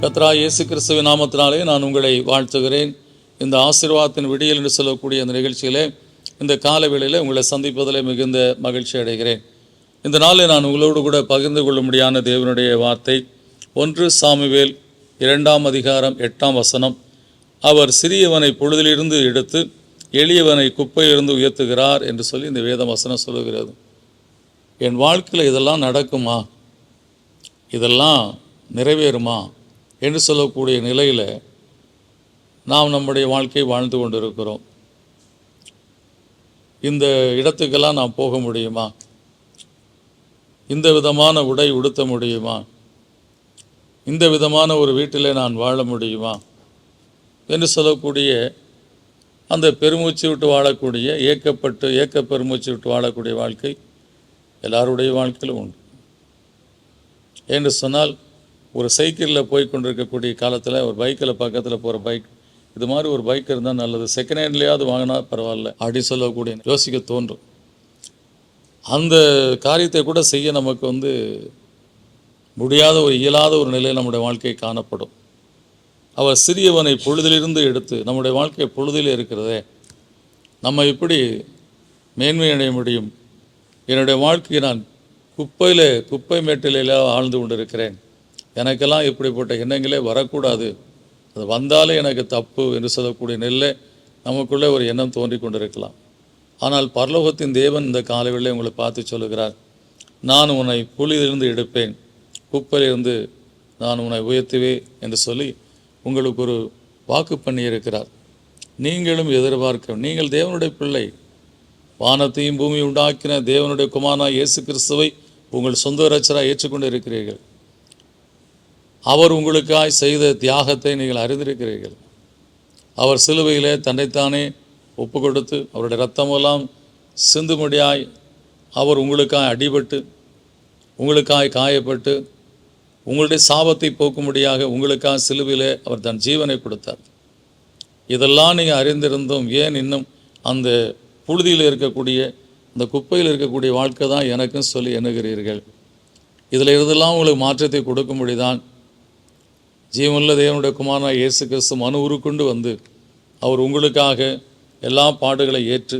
கர்த்தராகிய இயேசு கிறிஸ்துவின் நாமத்தினாலே நான் உங்களை வாழ்த்துகிறேன். இந்த ஆசீர்வாதத்தின் விடியல் என்று சொல்லக்கூடிய அந்த நிகழ்ச்சியிலே இந்த கால வேளையில் உங்களை சந்திப்பதில் மிகுந்த மகிழ்ச்சி அடைகிறேன். இந்த நாளில் நான் உங்களோடு கூட பகிர்ந்து கொள்ளும்படியான தேவனுடைய வார்த்தை 1 சாமுவேல் 2 அதிகாரம் 8 அவர் சிறியவனை பொழுதிலிருந்து எடுத்து எளியவனை குப்பையிலிருந்து உயர்த்துகிறார் என்று சொல்லி இந்த வேத வசனம் சொல்லுகிறது. என் வாழ்க்கையில் இதெல்லாம் நடக்குமா, இதெல்லாம் நிறைவேறுமா என்று சொல்லக்கூடிய நிலையில் நாம் நம்முடைய வாழ்க்கையை வாழ்ந்து கொண்டிருக்கிறோம். இந்த இடத்துக்கெல்லாம் நாம் போக முடியுமா, இந்த விதமான உடை உடுத்த முடியுமா, இந்த விதமான ஒரு வீட்டில் நான் வாழ முடியுமா என்று சொல்லக்கூடிய அந்த பெருமூச்சு விட்டு வாழக்கூடிய ஏக்க பெருமூச்சு விட்டு வாழக்கூடிய வாழ்க்கை எல்லாருடைய வாழ்க்கையிலும் உண்டு. என்று சொன்னால் ஒரு சைக்கிளில் போய் கொண்டிருக்கக்கூடிய காலத்தில் ஒரு பைக்கில் பக்கத்தில் போகிற பைக், இது மாதிரி ஒரு பைக் இருந்தால் நல்லது, செகண்ட் ஹேண்ட்லேயாவது வாங்கினா பரவாயில்ல அப்படி சொல்லக்கூடிய யோசிக்க தோன்றும். அந்த காரியத்தை கூட செய்ய நமக்கு முடியாத ஒரு இயலாத ஒரு நிலையில் நம்முடைய வாழ்க்கை காணப்படும். அவர் சிறியவனை பொழுதிலிருந்து எடுத்து, நம்முடைய வாழ்க்கை பொழுதிலே இருக்கிறதே, நம்ம எப்படி மேன்மை அடைய முடியும்? என்னுடைய வாழ்க்கையை நான் குப்பை மேட்டிலே ஆழ்ந்து கொண்டிருக்கிறேன், எனக்கெல்லாம் இப்படிப்பட்ட எண்ணங்களே வரக்கூடாது, அது வந்தாலே எனக்கு தப்பு என்று சொல்லக்கூடிய நெல்லை நமக்குள்ளே ஒரு எண்ணம் தோன்றி கொண்டிருக்கலாம். ஆனால் பரலோகத்தின் தேவன் இந்த காலவெளியில் உங்களை பார்த்து சொல்லுகிறார், நான் உன்னை புலியிலிருந்து எடுப்பேன், குப்பையிலிருந்து நான் உன்னை உயர்த்துவேன் என்று சொல்லி உங்களுக்கு ஒரு வாக்கு பண்ணியிருக்கிறார். நீங்களும் எதிர்பார்க்க, நீங்கள் தேவனுடைய பிள்ளை, வானத்தையும் பூமியை உண்டாக்கின தேவனுடைய குமாரனாகிய இயேசு கிறிஸ்துவை உங்கள் சொந்த இரட்சகராக ஏற்றுக்கொண்டு இருக்கிறீர்கள். அவர் உங்களுக்காய் செய்த தியாகத்தை நீங்கள் அறிந்திருக்கிறீர்கள். அவர் சிலுவையிலே தன்னைத்தானே ஒப்பு கொடுத்து அவருடைய இரத்தமெல்லாம் சிந்தும்படியாய் அவர் உங்களுக்காய் அடிபட்டு, உங்களுக்காய் காயப்பட்டு, உங்களுடைய சாபத்தை போக்கும்படியாக உங்களுக்காக சிலுவையிலே அவர் தன் ஜீவனை கொடுத்தார். இதெல்லாம் நீங்கள் அறிந்திருந்தும் ஏன் இன்னும் அந்த புழுதியில் இருக்கக்கூடிய அந்த குப்பையில் இருக்கக்கூடிய வாழ்க்கை தான் எனக்கும் சொல்லி எண்ணுகிறீர்கள்? இதில் இருந்தெல்லாம் உங்களுக்கு மாற்றத்தை கொடுக்கும்படி தான் ஜீவனுள்ள தேவனுடைய குமாரனாகிய இயேசு கிறிஸ்து மனு உருக்கொண்டு வந்து அவர் உங்களுக்காக எல்லா பாடுகளை ஏற்று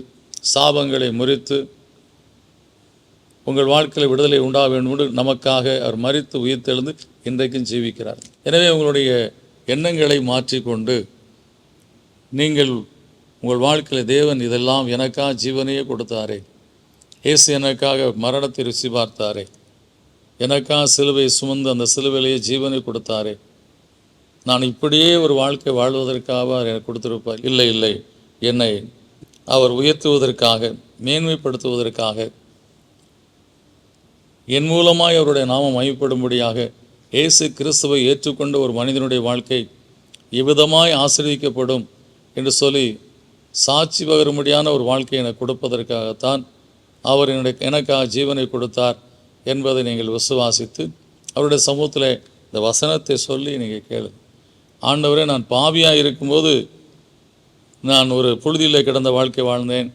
சாபங்களை முறித்து உங்கள் வாழ்க்கையில் விடுதலை உண்டாக வேண்டும் என்று நமக்காக அவர் மரித்து உயிர்த்தெழுந்து இன்றைக்கும் ஜீவிக்கிறார். எனவே உங்களுடைய எண்ணங்களை மாற்றிக்கொண்டு நீங்கள் உங்கள் வாழ்க்கையில் தேவன் இதெல்லாம் எனக்காக ஜீவனையே கொடுத்தாரே, இயேசு எனக்காக மரணத்தை ருசி பார்த்தாரே, எனக்காக சிலுவை சுமந்து அந்த சிலுவையிலேயே ஜீவனை கொடுத்தாரே, நான் இப்படியே ஒரு வாழ்க்கை வாழ்வதற்காக அவர் கொடுத்திருப்பார். இல்லை, என்னை அவர் உயர்த்துவதற்காக, மேன்மைப்படுத்துவதற்காக, என் மூலமாய் அவருடைய நாமம் மகிமைப்படும்படியாக இயேசு கிறிஸ்துவை ஏற்றுக்கொண்ட ஒரு மனிதனுடைய வாழ்க்கை எவ்விதமாய் ஆசீர்வதிக்கப்படும் என்று சொல்லி சாட்சி பகரும்படியான ஒரு வாழ்க்கையை எனக்கு கொடுப்பதற்காகத்தான் அவர் எனக்காக ஜீவனை கொடுத்தார் என்பதை நீங்கள் விசுவாசித்து அவருடைய சமூகத்தில் இந்த வசனத்தை சொல்லி நீங்கள் கேளு. ஆண்டவரே, நான் பாவியாக இருக்கும்போது நான் ஒரு புழுதியில் கிடந்த வாழ்க்கை வாழ்ந்தேன்,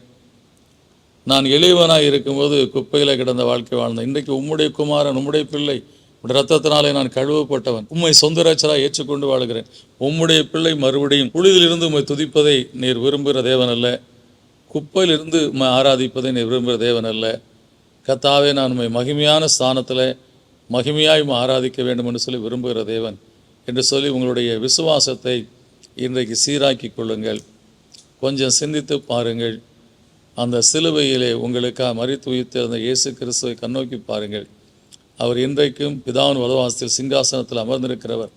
நான் எளியவனாக இருக்கும்போது குப்பையில் கிடந்த வாழ்க்கை வாழ்ந்தேன். இன்றைக்கு உம்முடைய குமாரன், உம்முடைய பிள்ளை, உடைய ரத்தத்தினாலே நான் கழுவப்பட்டவன், உம்மை சொந்த இரட்சகராக ஏற்றுக்கொண்டு வாழ்கிறேன். உம்முடைய பிள்ளை மறுபடியும் புழுதியிலிருந்து உம்மை துதிப்பதை நீர் விரும்புகிற தேவன் அல்ல, குப்பையிலிருந்து உம்மை ஆராதிப்பதை நீர் விரும்புகிற தேவன் அல்ல. கர்த்தாவே, நான் உம்மை மகிமையான ஸ்தானத்தில் மகிமையாய் ஆராதிக்க வேண்டும் என்று சொல்லி விரும்புகிற தேவன் என்று சொல்லி உங்களுடைய விசுவாசத்தை இன்றைக்கு சீராக்கி கொள்ளுங்கள். கொஞ்சம் சிந்தித்து பாருங்கள். அந்த சிலுவையிலே உங்களுக்காக மரித்து உயிர்த்தெழுந்த இயேசு கிறிஸ்துவை கண்ணோக்கி பாருங்கள். அவர் இன்றைக்கும் பிதாவின் வலதுபார்சத்தில் சிங்காசனத்தில் அமர்ந்திருக்கிறவர்.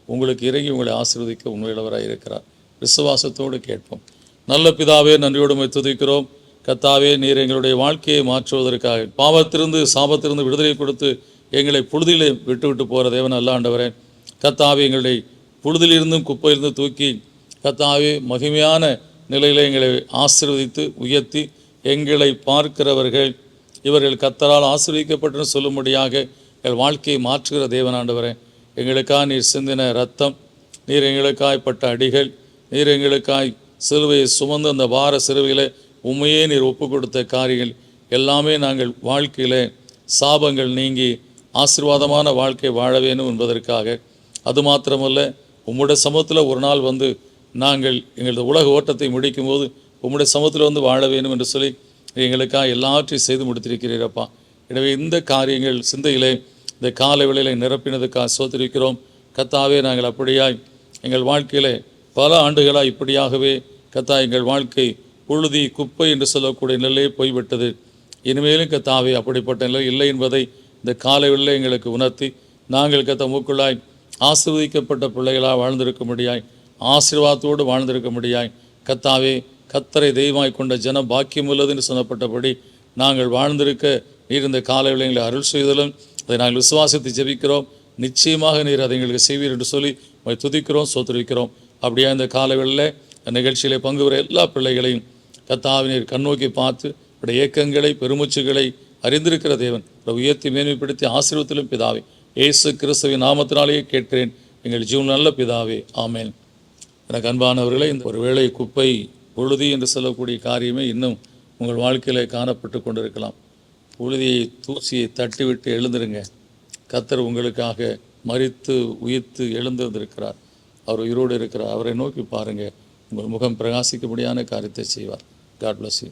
உங்களுக்கு இறங்கி உங்களை ஆசீர்வதிக்க உண்மையுள்ளவராக இருக்கிறார். விசுவாசத்தோடு கேட்போம். நல்ல பிதாவே, நன்றியோடு துதிக்கிறோம். கர்த்தாவே, நீர் எங்களுடைய வாழ்க்கையை மாற்றுவதற்காக, பாவத்திலிருந்து சாபத்திலிருந்து விடுதலை கொடுத்து எங்களை புழுதியிலே விட்டு போகிற தேவன் அல்ல ஆண்டவரே. கர்த்தாவே, எங்களுடைய புழுதிலிருந்தும் குப்பையிலிருந்து தூக்கி கர்த்தாவே மகிமையான நிலையில் எங்களை ஆசீர்வதித்து உயர்த்தி எங்களை பார்க்கிறவர்கள் இவர்கள் கர்த்தரால் ஆசீர்வதிக்கப்பட்டு சொல்லும்படியாக எங்கள் வாழ்க்கையை மாற்றுகிற தேவன் ஆண்டவரே. எங்களுக்காக நீர் சிந்தின இரத்தம், நீர் எங்களுக்காய் பட்ட அடிகள், நீர் எங்களுக்காய் சிலுவையை சுமந்து அந்த வார சிலுவையில் உண்மையே நீர் ஒப்பு கொடுத்த காரியங்கள் எல்லாமே நாங்கள் வாழ்க்கையில் சாபங்கள் நீங்கி ஆசீர்வாதமான வாழ்க்கை வாழ வேண்டும் என்பதற்காக அது மாத்திரமல்ல, உம்முடைய சமூகத்தில் ஒரு நாள் வந்து நாங்கள் எங்களது உலக ஓட்டத்தை முடிக்கும்போது உம்முடைய சமூகத்தில் வந்து வாழ வேண்டும் என்று சொல்லி எங்களுக்காக எல்லாவற்றையும் செய்து முடித்திருக்கிறீரப்பா. எனவே இந்த காரியங்கள் சிந்தையிலே இந்த கால வேளையிலே நிரப்பினதுக்காக சோதரிக்கிறோம் கத்தாவே. நாங்கள் அப்படியாய் எங்கள் வாழ்க்கையிலே பல ஆண்டுகளாக இப்படியாகவே கத்தா எங்கள் வாழ்க்கை புழுதி குப்பை என்று சொல்லக்கூடிய நிலையே போய்விட்டது. இனிமேலும் கத்தாவே அப்படிப்பட்ட நிலை இல்லை என்பதை இந்த காலையில் எங்களுக்கு உணர்த்தி நாங்கள் கத்த மூக்குள்ளாய் ஆசீர்வதிக்கப்பட்ட பிள்ளைகளாக வாழ்ந்திருக்க முடியாய், ஆசீர்வாதத்தோடு வாழ்ந்திருக்க முடியாய் கத்தாவே. கத்தரை தெய்வமாய் கொண்ட ஜன பாக்கியம் உள்ளது என்று சொல்லப்பட்டபடி நாங்கள் வாழ்ந்திருக்க நீர் இந்த காலையில் எங்களை அருள் செய்தலும் அதை நாங்கள் விசுவாசித்து ஜெபிக்கிறோம். நிச்சயமாக நீர் அதை எங்களுக்கு செய்வீர் என்று சொல்லி துதிக்கிறோம், சோதரிக்கிறோம். அப்படியே இந்த காலைகளில் நிகழ்ச்சியிலே பங்கு பெற எல்லா பிள்ளைகளையும் கத்தாவை நீர் கண்ணோக்கி பார்த்து அவருடைய ஏக்கங்களை பெருமூச்சுகளை அறிந்திருக்கிற தேவன் உயர்த்தி மேன்மைப்படுத்தி ஆசீர்வத்திலும் பிதாவே இயேசு கிறிஸ்துவின் நாமத்தினாலேயே கேட்கிறேன் எங்கள் ஜீவன் நல்ல பிதாவே, ஆமேன். எனக்கு அன்பானவர்களே, இந்த ஒருவேளை குப்பை புழுதி என்று சொல்லக்கூடிய காரியமே இன்னும் உங்கள் வாழ்க்கையில் காணப்பட்டு கொண்டிருக்கலாம். புழுதியை தூசியை தட்டிவிட்டு எழுந்துருங்க. கர்த்தர் உங்களுக்காக மரித்து உயிர்த்து எழுந்திருக்கிறார். அவர் உயிரோடு இருக்கிறார். அவரை நோக்கி பாருங்கள். உங்கள் முகம் பிரகாசிக்கும்படியான காரியத்தை செய்வார். God bless you.